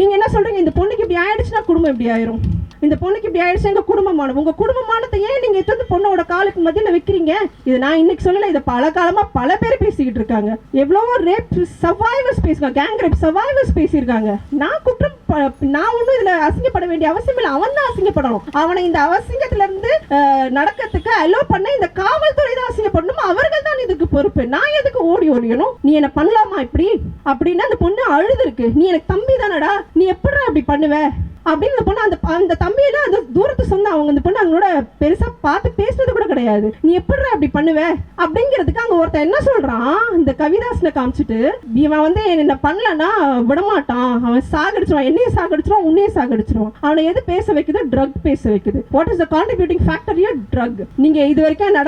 நீங்க என்ன சொல்றீங்க, இந்த பொண்ணுக்கு இப்படி ஆயிடுச்சுன்னா குடும்பம் இப்படி ஆயிரும், இந்த பொண்ணுக்கு இப்படி ஆயிடுச்சு எங்க குடும்பமானம். உங்க குடும்பமானத்தை ஏன் நீங்க எடுத்து பொண்ணோட காலுக்கு மத்தியில வைக்கிறீங்க? இது நான் இன்னைக்கு சொல்லல, இதை பல காலமா பல பேர் பேசிக்கிட்டு இருக்காங்க. எவ்வளவோ ரேப் சர்வைவர்ஸ் பேசுறாங்க, கேங் ரேப் சர்வைவர்ஸ் பேசியிருக்காங்க. நான் ஒன்றும் இதுல அசிங்கப்பட வேண்டிய அவசியம் இல்லை, அவன் தான் அசிங்கப்படணும். அவனை இந்த அவசிங்கத்துல இருந்து நடக்கிறதுக்கு அலோ பண்ண இந்த காவல்துறை தான் அசிங்கப்படணும், அவர்கள் தான் இதுக்கு பொறுப்பு. நான் எதுக்கு ஓடி ஒழியணும்? நீ என்ன பண்ணலாமா இப்படி அப்படின்னா அந்த பொண்ணு அழுது இருக்கு. நீ எனக்கு தம்பி தானடா, நீ எப்படி அப்படி பண்ணுவ அப்படின்னு பொண்ணு அந்த தம்பியில அந்த தூரத்து சொன்ன அவங்க அந்த பொண்ணு அவங்களோட பெருசா பார்த்து பேசுறது கூட கிடையாது. நீ எப்படி அப்படி பண்ணுவ அப்படிங்கிறதுக்கு அங்க ஒருத்தன் என்ன சொல்றான், இந்த கவிதாசனை காமிச்சிட்டு, இவன் வந்து என்ன பண்ணலன்னா விடமாட்டான், அவன் சாகடிச்சிருவான், என்னையும் சாகடிச்சிருவான், உன்னையும் சாகடிச்சிருவான். அவனை எது பேச வைக்குது? ட்ரக் பேச வைக்குது. What is the contributing factor? Drug. நீங்க இது வரைக்கும்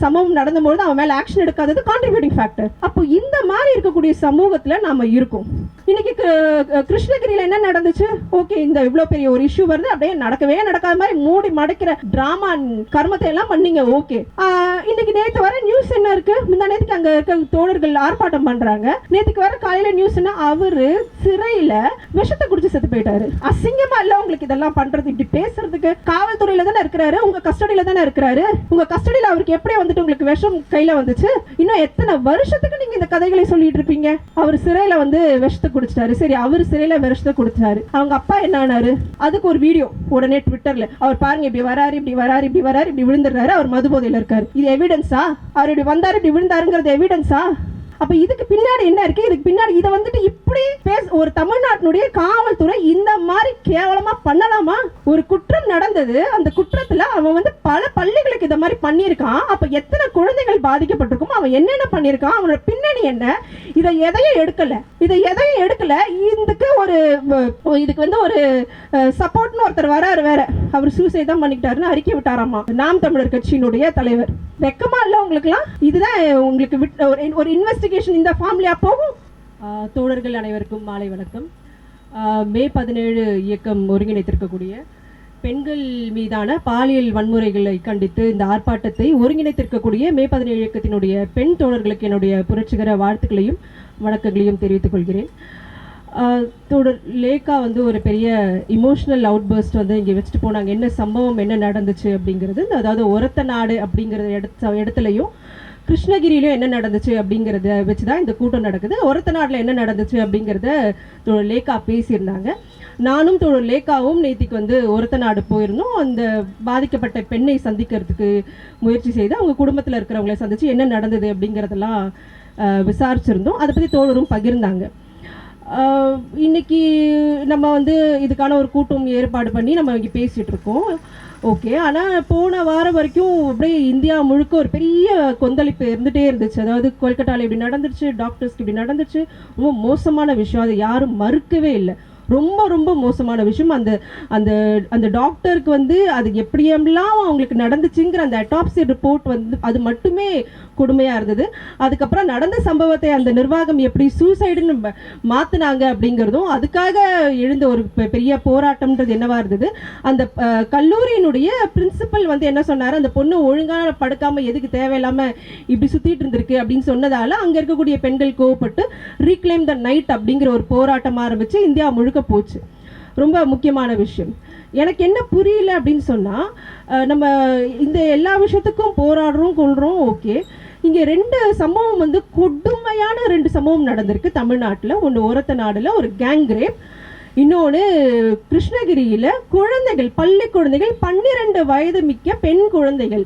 சம்பவம் நடந்தபோது அவன் மேல ஆக்ஷன் எடுக்காதது கான்ட்ரிபியூட்டிங் ஃபேக்டர். அப்போ இந்த மாதிரி இருக்கக்கூடிய சமூகத்துல நாம இருக்கோம். இன்னைக்கு கிருஷ்ணகிரியில என்ன நடந்துச்சு? ஓகே, இந்த இவ்வளவு பெரிய ஒரு இஷ்யூ வருது, அப்படியே நடக்கவே நடக்காத மாதிரி மூடி மடைக்கிற டிராமா கர்மத்தை எல்லாம் பண்ணீங்க. ஓகே, இன்னைக்கு நேத்து வர நியூஸ் என்ன இருக்கு? முந்தா நேத்துக்கு அங்க இருக்க தோழர்கள் ஆர்ப்பாட்டம் பண்றாங்க. நேத்துக்கு வர காலையில நியூஸ் என்ன? அவரு சிறையில விஷத்தை குடிச்சு செத்து போயிட்டாரு. அசிங்கமா இல்ல உங்களுக்கு இதெல்லாம் பண்றது? இப்படி பேசுறதுக்கு காவல்துறையில தானே இருக்கிறாரு, உங்க கஸ்டடியில தானே இருக்கிறாரு. உங்க கஸ்டடியில அவருக்கு எப்படி வந்துட்டு உங்களுக்கு விஷம் கையில வந்துச்சு? இன்னும் எத்தனை வருஷத்துக்கு நீங்க இந்த கதைகளை சொல்லிட்டு இருப்பீங்க? அவர் சிறையில வந்து விஷத்தை குடிச்சிட்டாரு. சரி, அவர் சிறையில விஷத்தை குடிச்சாரு. அவங்க அப்பா என்ன ஆனாரு? அதுக்கு ஒரு வீடியோ உடனே ட்விட்டர்ல, அவர் பாருங்க இப்படி வராரு, இப்படி வராரு, இப்படி வராரு, இப்படி விழுந்துறாரு, அவர் மது போதையில இருக்காரு. இது எவிடன்ஸா? அவர் இப்படி வந்தாரு, இப்படி விழுந்தாருங்கிறது எவிடன்ஸா? அப்ப இதுக்கு பின்னாடி என்ன இருக்கு? இதுக்கு பின்னாடி இதை வந்துட்டு இப்படி ஒரு தமிழ்நாட்டினுடைய காவல்துறை இந்த மாதிரி கேவலமா பண்ணலாமா? ஒரு குற்றம் நடந்தது, அந்த குற்றத்துல அவன் வந்து பல பள்ளிகளுக்கு இந்த மாதிரி பண்ணியிருக்கான். அப்ப எத்தனை குழந்தைகள் பாதிக்கப்பட்டிருக்கும், அவன் என்னென்ன பண்ணியிருக்கான், அவனோட பின்னணி என்ன? இதை எதையும் எடுக்கல. இதுக்கு வந்து ஒரு சப்போர்ட்னு ஒருத்தர் வராரு வேற, அவர் சூசைட் தான் பண்ணிக்கிட்டாருன்னு அறிக்கை விட்டாராமா நாம் தமிழர் கட்சியினுடைய தலைவர். வெக்கமா இல்ல உங்களுக்குலாம்? இதுதான் உங்களுக்கு ஒரு இன்வெஸ்டிகேஷன் இந்த ஃபார்ம்லயா போகும்? தோழர்கள் அனைவருக்கும் மாலை வணக்கம். மே 17 இயக்கம் ஒருங்கிணைத்திருக்கக்கூடிய பெண்கள் மீதான பாலியல் வன்முறைகளை கண்டித்து இந்த ஆர்ப்பாட்டத்தை ஒருங்கிணைத்திருக்கக்கூடிய மே 17 இயக்கத்தினுடைய பெண் தோழர்களுக்கு என்னுடைய புரட்சிகர வாழ்த்துக்களையும் வணக்கங்களையும் தெரிவித்துக் கொள்கிறேன். தோழர் லேக்கா வந்து ஒரு பெரிய இமோஷனல் அவுட்பர்ஸ்ட் வந்து இங்கே வச்சுட்டு போனாங்க. என்ன சம்பவம், என்ன நடந்துச்சு அப்படிங்கிறது, அதாவது ஒரத்த நாடு அப்படிங்கிற இடத்துலையும் கிருஷ்ணகிரியிலும் என்ன நடந்துச்சு அப்படிங்கிறத வச்சு தான் இந்த கூட்டம் நடக்குது. ஒரத்த நாட்டில் என்ன நடந்துச்சு அப்படிங்கிறத தோழர் லேக்கா பேசியிருந்தாங்க. நானும் தோழர் லேக்காவும் நேத்திக்கு வந்து ஒரத்த நாடு போயிருந்தோம். அந்த பாதிக்கப்பட்ட பெண்ணை சந்திக்கிறதுக்கு முயற்சி செய்து அவங்க குடும்பத்தில் இருக்கிறவங்களை சந்தித்து என்ன நடந்தது அப்படிங்கிறதெல்லாம் விசாரிச்சிருந்தோம். அதை பற்றி தோழரும் பகிர்ந்தாங்க. இன்னைக்கு நம்ம வந்து இதுக்கான ஒரு கூட்டம் ஏற்பாடு பண்ணி நம்ம இங்கே பேசிகிட்டு இருக்கோம். ஓகே, ஆனால் போன வாரம் வரைக்கும் அப்படியே இந்தியா முழுக்க ஒரு பெரிய கொந்தளிப்பு இருந்துகிட்டே இருந்துச்சு. அதாவது கொல்கட்டாவில் இப்படி நடந்துருச்சு, டாக்டர்ஸ்க்கு இப்படி நடந்துச்சு, ரொம்ப மோசமான விஷயம், அதை யாரும் மறுக்கவே இல்லை. ரொம்ப ரொம்ப மோசமான விஷயம். அந்த அந்த அந்த டாக்டருக்கு வந்து அது எப்படியெல்லாம் அவங்களுக்கு நடந்துச்சுங்கிற அந்த அட்டாப்சி ரிப்போர்ட் வந்து அது மட்டுமே கொடுமையாக இருந்தது. அதுக்கப்புறம் நடந்த சம்பவத்தை அந்த நிர்வாகம் எப்படி சூசைடுன்னு மாற்றினாங்க அப்படிங்கிறதும் அதுக்காக எழுந்த ஒரு பெரிய போராட்டம்ன்றது என்னவா இருந்தது. அந்த கல்லூரியினுடைய பிரின்சிபல் வந்து என்ன சொன்னார், அந்த பொண்ணு ஒழுங்காக படுக்காமல் எதுக்கு தேவையில்லாமல் இப்படி சுற்றிட்டு இருந்திருக்கு அப்படின்னு சொன்னதால் அங்கே இருக்கக்கூடிய பெண்கள் கோவப்பட்டு ரீக்ளைம் த நைட் அப்படிங்கிற ஒரு போராட்டம் ஆரம்பித்து இந்தியா முழுக்க போச்சு. ரொம்ப முக்கியமான விஷயம். எனக்கு என்ன புரியல அப்படின்னு சொன்னால், நம்ம இந்த எல்லா விஷயத்துக்கும் போராடுறோம் கொள்கிறோம், ஓகே. இங்கே 2 சம்பவம் வந்து கொடுமையான 2 சம்பவம் நடந்திருக்கு தமிழ்நாட்டில். ஒன்று ஒரத்த நாடுல ஒரு கேங் ரேப், இன்னொன்று கிருஷ்ணகிரியில் குழந்தைகள், பள்ளி குழந்தைகள், 12 வயது மிக்க பெண் குழந்தைகள்,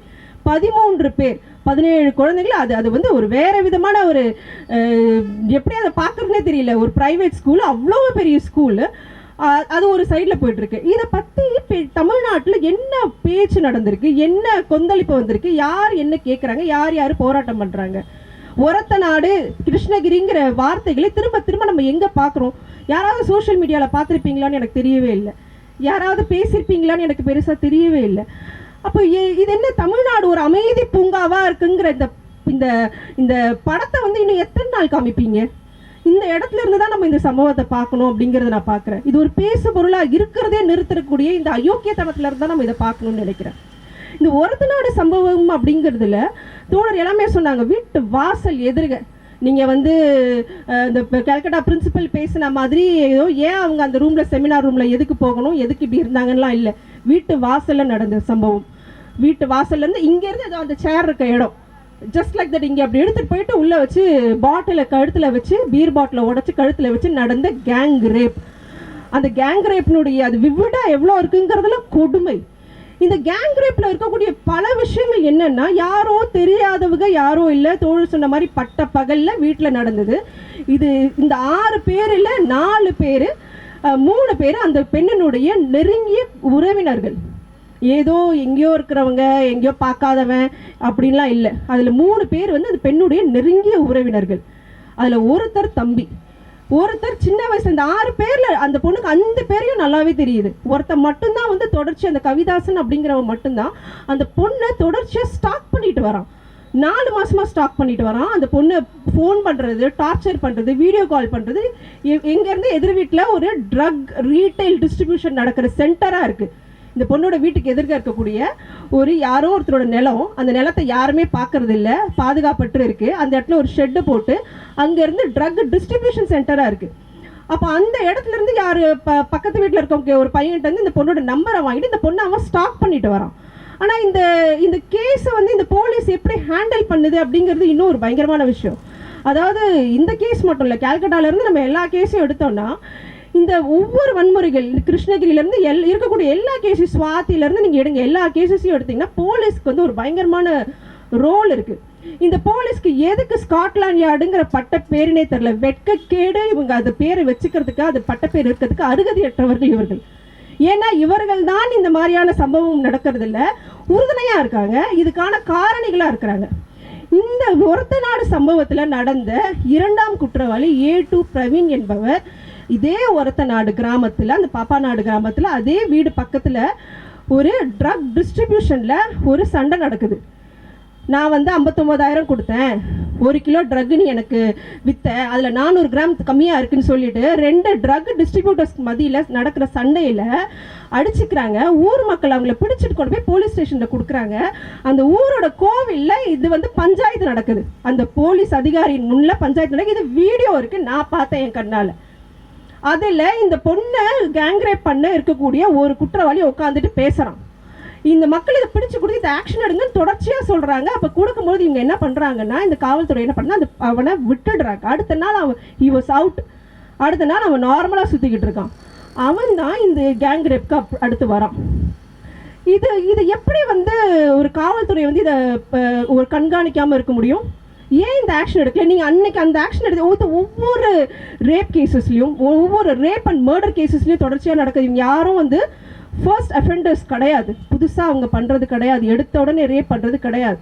13 பேர், 17 குழந்தைகள். அது வந்து ஒரு வேற விதமான ஒரு எப்படி அதை பார்க்குறதுனே தெரியல. ஒரு ப்ரைவேட் ஸ்கூல், அவ்வளோ பெரிய ஸ்கூலு, அது ஒரு சைடில் போயிட்டுருக்கு. இதை பற்றி தமிழ்நாட்டில் என்ன பேச்சு நடந்திருக்கு, என்ன கொந்தளிப்பு வந்திருக்கு, யார் என்ன கேட்குறாங்க, யார் யார் போராட்டம் பண்ணுறாங்க? ஒரத்த நாடு, கிருஷ்ணகிரிங்கிற வார்த்தைகளை திரும்ப திரும்ப நம்ம எங்கே பார்க்குறோம்? யாராவது சோஷியல் மீடியாவில் பார்த்துருப்பீங்களான்னு எனக்கு தெரியவே இல்லை, யாராவது பேசியிருப்பீங்களான்னு எனக்கு பெருசாக தெரியவே இல்லை. அப்போ இது என்ன தமிழ்நாடு ஒரு அமைதி பூங்காவாக இருக்குங்கிற இந்த இந்த படத்தை வந்து இன்னும் எத்தனை நாள் காமிப்பீங்க? இந்த இடத்துல இருந்து தான் நம்ம இந்த சம்பவத்தை பார்க்கணும் அப்படிங்கிறத நான் பார்க்குறேன். இது ஒரு பேசு பொருளாக இருக்கிறதே நிறுத்தக்கூடிய இந்த அயோக்கியத்தனத்துல இருந்து தான் நம்ம இதை பார்க்கணும்னு நினைக்கிறேன். இந்த ஒரத்த நாடு சம்பவம் அப்படிங்கிறதுல தோழர் எல்லாமே சொன்னாங்க, வீட்டு வாசல் எதிர்க நீங்கள் வந்து இந்த கல்கட்டா பிரின்சிபல் பேசின மாதிரி ஏதோ ஏன் அவங்க அந்த ரூமில் செமினார் ரூமில் எதுக்கு போகணும், எதுக்கு இப்படி இருந்தாங்கலாம் இல்லை. வீட்டு வாசலில் நடந்த சம்பவம். வீட்டு வாசல்லேருந்து இங்கேருந்து ஏதோ அந்த சேர் இருக்க இடம் ஜஸ்ட் லைக் தட் இங்கே அப்படி எடுத்துகிட்டு போயிட்டு உள்ளே வச்சு பாட்டிலை கழுத்தில் வச்சு பீர் பாட்டிலை உடச்சி கழுத்தில் வச்சு நடந்த கேங் ரேப். அந்த கேங் ரேப்னுடைய அது விவிடா எவ்வளோ இருக்குங்கிறதுல கொடுமை. இந்த கேங் ரேப்பில் இருக்கக்கூடிய பல விஷயங்கள் என்னென்னா, யாரோ தெரியாதவங்க யாரோ இல்லை, தோழர் சொன்ன மாதிரி பட்ட பகலில் வீட்டில் நடந்தது. இது இந்த 6 பேரில் 4 பேர் 3 பேர் அந்த பெண்ணினுடைய நெருங்கிய உறவினர்கள். ஏதோ எங்கேயோ இருக்கிறவங்க எங்கேயோ பார்க்காதவன் அப்படின்லாம் இல்லை. அதில் 3 பேர் வந்து அந்த பெண்ணுடைய நெருங்கிய உறவினர்கள். அதில் ஒருத்தர் தம்பி, ஒருத்தர் சின்ன வயசுல. இந்த 6 பேரில் அந்த பொண்ணுக்கு 5 பேரையும் நல்லாவே தெரியுது. ஒருத்தர் மட்டும்தான் வந்து தொடர்ச்சி, அந்த கவிதாசன் அப்படிங்கிறவன் மட்டும்தான் அந்த பொண்ணை தொடர்ச்சியாக ஸ்டாக் பண்ணிட்டு வரான். 4 மாசமா ஸ்டாக் பண்ணிட்டு வரான். அந்த பொண்ணு ஃபோன் பண்ணுறது, டார்ச்சர் பண்ணுறது, வீடியோ கால் பண்ணுறது. எங்கேருந்து எதிர் வீட்டில் ஒரு ட்ரக் ரீட்டைல் டிஸ்ட்ரிபியூஷன் நடக்கிற சென்டராக இருக்குது. இந்த பொண்ணோட வீட்டுக்கு எதிர்க்க இருக்கக்கூடிய ஒரு யாரோ ஒருத்தரோட நிலம். அந்த நிலத்தை யாருமே பார்க்கறது இல்லை, பாதுகாப்பற்று இருக்குது. அந்த இடத்துல ஒரு ஷெட்டு போட்டு அங்கேருந்து ட்ரக் டிஸ்ட்ரிபியூஷன் சென்டராக இருக்குது. அப்போ அந்த இடத்துல இருந்து யார் பக்கத்து வீட்டில் இருக்கவங்க ஒரு பையன்கிட்ட வந்து இந்த பொண்ணோட நம்பரை வாங்கிட்டு இந்த பொண்ணை அவன் ஸ்டாக் பண்ணிட்டு வரான். ஆனால் இந்த கேஸை வந்து இந்த போலீஸ் எப்படி ஹேண்டில் பண்ணுது அப்படிங்கிறது இன்னும் ஒரு பயங்கரமான விஷயம். அதாவது இந்த கேஸ் மட்டும் இல்லை, கேல்கட்டாலேருந்து நம்ம எல்லா கேஸையும் எடுத்தோம்னா இந்த ஒவ்வொரு வன்முறைகள் கிருஷ்ணகிரியிலேருந்து இருக்கக்கூடிய எல்லா கேஸையும், சுவாத்திலேருந்து நீங்கள் எடுங்க, எல்லா கேஸஸையும் எடுத்திங்கன்னா போலீஸ்க்கு வந்து ஒரு பயங்கரமான ரோல் இருக்குது. இந்த போலீஸ்க்கு எதுக்கு ஸ்காட்லாண்ட் யார்டுங்கிற பட்ட பேரினே தெரில. வெட்கக்கேடு. இவங்க அது பேரை வச்சுக்கிறதுக்கு, அது பட்ட பேர் இருக்கிறதுக்கு அருகதையற்றவர்கள் இவர்கள். ஏன்னா இவர்கள் தான் இந்த மாதிரியான சம்பவம் நடக்கிறதுல உறுதுணையாக இருக்காங்க, இதுக்கான காரணிகளாக இருக்கிறாங்க. இந்த ஒருத்த நாடு சம்பவத்தில் நடந்த 2ஆம் குற்றவாளி A2 பிரவீன் என்பவர் இதே ஒருத்த நாடு கிராமத்தில், அந்த பாப்பா நாடு கிராமத்தில் அதே வீடு பக்கத்தில் ஒரு ட்ரக் டிஸ்ட்ரிபியூஷனில் ஒரு சண்டை நடக்குது. நான் வந்து 59,000 கொடுத்தேன், 1 கிலோ ட்ரக் நீ எனக்கு விற்ற, அதில் 400 கிராம் கம்மியாக இருக்குன்னு சொல்லிட்டு 2 ட்ரக் டிஸ்ட்ரிபியூட்டர்ஸ் மத்தியில் நடக்கிற சண்டையில் அடிச்சுக்கிறாங்க. ஊர் மக்கள் அவங்கள பிடிச்சிட்டு கொண்டு போய் போலீஸ் ஸ்டேஷனில் கொடுக்குறாங்க. அந்த ஊரோட கோவிலில் இது வந்து பஞ்சாயத்து நடக்குது. அந்த போலீஸ் அதிகாரியின் முன்னில் பஞ்சாயத்து நடக்குது. இது வீடியோ இருக்குது, நான் பார்த்தேன் என் கண்ணால். அதில் இந்த பொண்ணை கேங்ரேப் பண்ண இருக்கக்கூடிய ஒரு குற்றவாளி உட்காந்துட்டு பேசுகிறான். இந்த மக்கள் இதை பிடிச்சி கொடுத்து இந்த ஆக்ஷன் எடுங்கன்னு தொடர்ச்சியாக சொல்கிறாங்க. அப்போ கொடுக்கும்போது இவங்க என்ன பண்ணுறாங்கன்னா, இந்த காவல்துறை என்ன பண்ணா, அந்த அவனை விட்டுடுறாங்க. அடுத்த நாள் அவன் ஹி வாஸ் அவுட். அடுத்த நாள் அவன் நார்மலாக சுற்றிக்கிட்டு இருக்கான். அவன் தான் இந்த கேங்ரேப்க்கு அடுத்து வரான். இது எப்படி வந்து ஒரு காவல்துறை வந்து இதை ஒரு கண்காணிக்காமல் இருக்க முடியும்? ஏன் இந்த ஆக்ஷன் எடுக்கல? நீங்கள் அன்னைக்கு அந்த ஆக்ஷன் எடுத்து ஒவ்வொரு ரேப் கேசஸ்லையும், ஒவ்வொரு ரேப் அண்ட் மர்டர் கேசஸ்லையும் தொடர்ச்சியாக நடக்குது. இவங்க யாரும் வந்து ஃபர்ஸ்ட் அஃபெண்டர்ஸ் கிடையாது, புதுசாக அவங்க பண்ணுறது கிடையாது, எடுத்த உடனே ரேப் பண்ணுறது கிடையாது.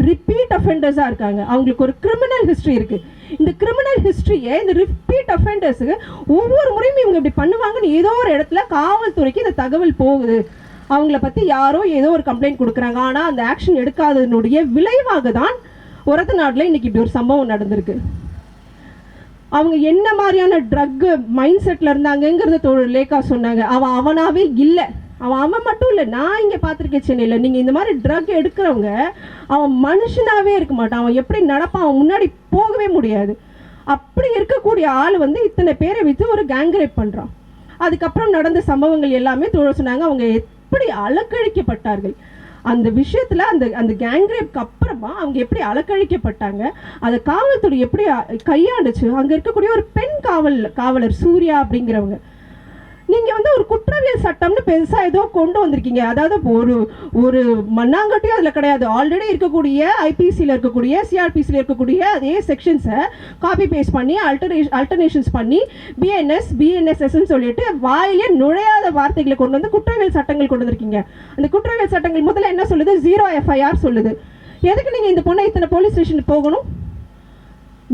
ரிப்பீட் அஃபெண்டர்ஸாக இருக்காங்க. அவங்களுக்கு ஒரு கிரிமினல் ஹிஸ்ட்ரி இருக்குது. இந்த கிரிமினல் ஹிஸ்ட்ரியை இந்த ரிப்பீட் அஃபெண்டர்ஸுக்கு ஒவ்வொரு முறையும் இவங்க இப்படி பண்ணுவாங்கன்னு ஏதோ ஒரு இடத்துல காவல்துறைக்கு இந்த தகவல் போகுது. அவங்கள பற்றி யாரோ ஏதோ ஒரு கம்ப்ளைண்ட் கொடுக்குறாங்க. ஆனால் அந்த ஆக்ஷன் எடுக்காததனுடைய விளைவாக தான் ஒருத்த நாட்டில் இன்னைக்கு இப்படி ஒரு சம்பவம் நடந்திருக்கு. அவங்க என்ன மாதிரியான ட்ரக் மைண்ட் செட்டில் இருந்தாங்கங்கிறத லேக்கா சொன்னாங்க. அவனாவே இல்லை, அவன் மட்டும் இல்லை, நான் இங்கே பார்த்துருக்கேன் சென்னையில். நீங்கள் இந்த மாதிரி ட்ரக் எடுக்கிறவங்க அவன் மனுஷனாகவே இருக்க மாட்டான். அவன் எப்படி நடப்பான், அவன் முன்னாடி போகவே முடியாது. அப்படி இருக்கக்கூடிய ஆள் வந்து இத்தனை பேரை வைத்து ஒரு கேங்ரேப் பண்ணுறான். அதுக்கப்புறம் நடந்த சம்பவங்கள் எல்லாமே சொன்னாங்க. அவங்க எப்படி அலக்கழிக்கப்பட்டார்கள் அந்த விஷயத்தில், அந்த கேங்ரேப்க்கு அப்புறமா அவங்க எப்படி அலக்கழிக்கப்பட்டாங்க, அதை காவல்துறை எப்படி கையாண்டுச்சு. அங்கே இருக்கக்கூடிய ஒரு பெண் காவலர் சூர்யா அப்படிங்கிறவங்க, நீங்கள் வந்து ஒரு குற்றவியல் சட்டம்னு பெருசாக ஏதோ கொண்டு வந்திருக்கீங்க. அதாவது ஒரு மண்ணாங்கட்டியும் அதில் கிடையாது. ஆல்ரெடி இருக்கக்கூடிய ஐபிசியில் இருக்கக்கூடிய சிஆர்பிசியில் இருக்கக்கூடிய அதே செக்ஷன்ஸை காப்பி பேஸ்ட் பண்ணி அல்டர்னேஷன்ஸ் பண்ணி பிஎன்எஸ்எஸ்ன்னு சொல்லிட்டு வாயிலே நுழையாத வார்த்தைகளை கொண்டு வந்து குற்றவியல் சட்டங்கள் கொண்டு வந்திருக்கீங்க. அந்த குற்றவியல் சட்டங்கள் முதல்ல என்ன சொல்லுது? 0 FIR சொல்லுது. எதுக்கு நீங்கள் இந்த பொண்ணை இத்தனை போலீஸ் ஸ்டேஷனுக்கு போகணும்?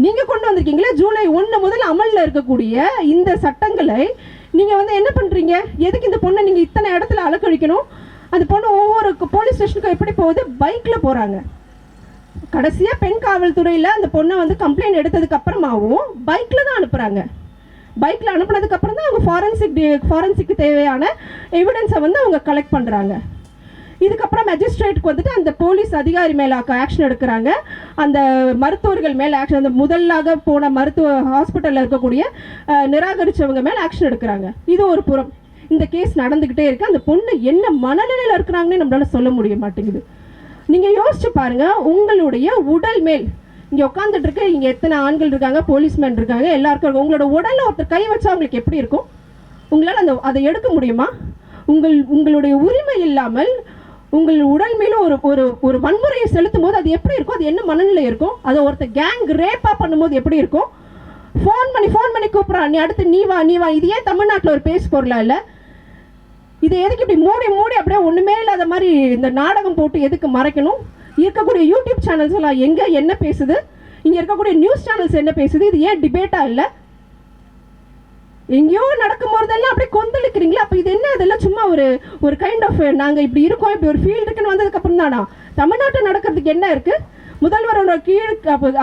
நீங்கள் கொண்டு வந்திருக்கீங்களே ஜூலை 1 முதல் அமலில் இருக்கக்கூடிய இந்த சட்டங்களை நீங்கள் வந்து என்ன பண்ணுறீங்க? எதுக்கு இந்த பொண்ணை நீங்கள் இத்தனை இடத்துல அலக்கழிக்கணும்? அந்த பொண்ணு ஒவ்வொரு போலீஸ் ஸ்டேஷனுக்கும் எப்படி போகுது? பைக்கில் போகிறாங்க. கடைசியாக பெண் காவல்துறையில் அந்த பொண்ணை வந்து கம்ப்ளைண்ட் எடுத்ததுக்கு அப்புறமாவும் பைக்கில் தான் அனுப்புகிறாங்க. பைக்கில் அனுப்புனதுக்கப்புறம் தான் அவங்க ஃபாரன்சிக்கு தேவையான எவிடன்ஸை வந்து அவங்க கலெக்ட் பண்ணுறாங்க. இதுக்கப்புறம் மெஜிஸ்ட்ரேட்டுக்கு வந்துட்டு அந்த போலீஸ் அதிகாரி மேலே ஆக்ஷன் எடுக்கிறாங்க, அந்த மருத்துவர்கள் மேலே ஆக்ஷன், அந்த முதலாக போன மருத்துவ ஹாஸ்பிட்டலில் இருக்கக்கூடிய நிராகரித்தவங்க மேலே ஆக்ஷன் எடுக்கிறாங்க. இது ஒரு புறம். இந்த கேஸ் நடந்துக்கிட்டே இருக்குது. அந்த பொண்ணு என்ன மனநிலையில் இருக்கிறாங்கன்னு நம்மளால சொல்ல முடிய மாட்டேங்குது. நீங்கள் யோசிச்சு பாருங்கள், உங்களுடைய உடல் மேல் இங்கே உட்காந்துட்டு இருக்க இங்கே எத்தனை ஆண்கள் இருக்காங்க, போலீஸ்மேன் இருக்காங்க, எல்லாருக்கும் உங்களோட உடலில் ஒருத்தர் கை வச்சா உங்களுக்கு எப்படி இருக்கும்? உங்களால் அதை எடுக்க முடியுமா? உங்களுடைய உரிமை இல்லாமல் உங்கள் உடல் மேலும் ஒரு வன்முறையை செலுத்தும் போது அது எப்படி இருக்கும்? அது என்ன மனநிலை இருக்கும்? அதை ஒருத்தர் கேங் ரேப்பாக பண்ணும்போது எப்படி இருக்கும்? ஃபோன் பண்ணி கூப்பிட்றான், நீ அடுத்து நீ வா. இது ஏன் தமிழ்நாட்டில் ஒரு பேசு பொருளா இல்லை? இதை எதுக்கு இப்படி மூடி அப்படியே ஒன்றுமே இல்லாத மாதிரி இந்த நாடகம் போட்டு எதுக்கு மறைக்கணும்? இருக்கக்கூடிய யூடியூப் சேனல்ஸ் எல்லாம் எங்கே என்ன பேசுது? இங்கே இருக்கக்கூடிய நியூஸ் சேனல்ஸ் என்ன பேசுது? இது ஏன் டிபேட்டாக இல்லை? எங்கேயோ நடக்கும்போதெல்லாம் அப்படியே கொந்தளிக்கிறீங்களா? அப்போ இது என்ன? அதெல்லாம் சும்மா ஒரு கைண்ட் ஆஃப் நாங்கள் இப்படி இருக்கோம், இப்படி ஒரு ஃபீல்டு இருக்குன்னு வந்ததுக்கப்புறம் தானா? தமிழ்நாட்டில் நடக்கிறதுக்கு என்ன இருக்குது? முதல்வரோட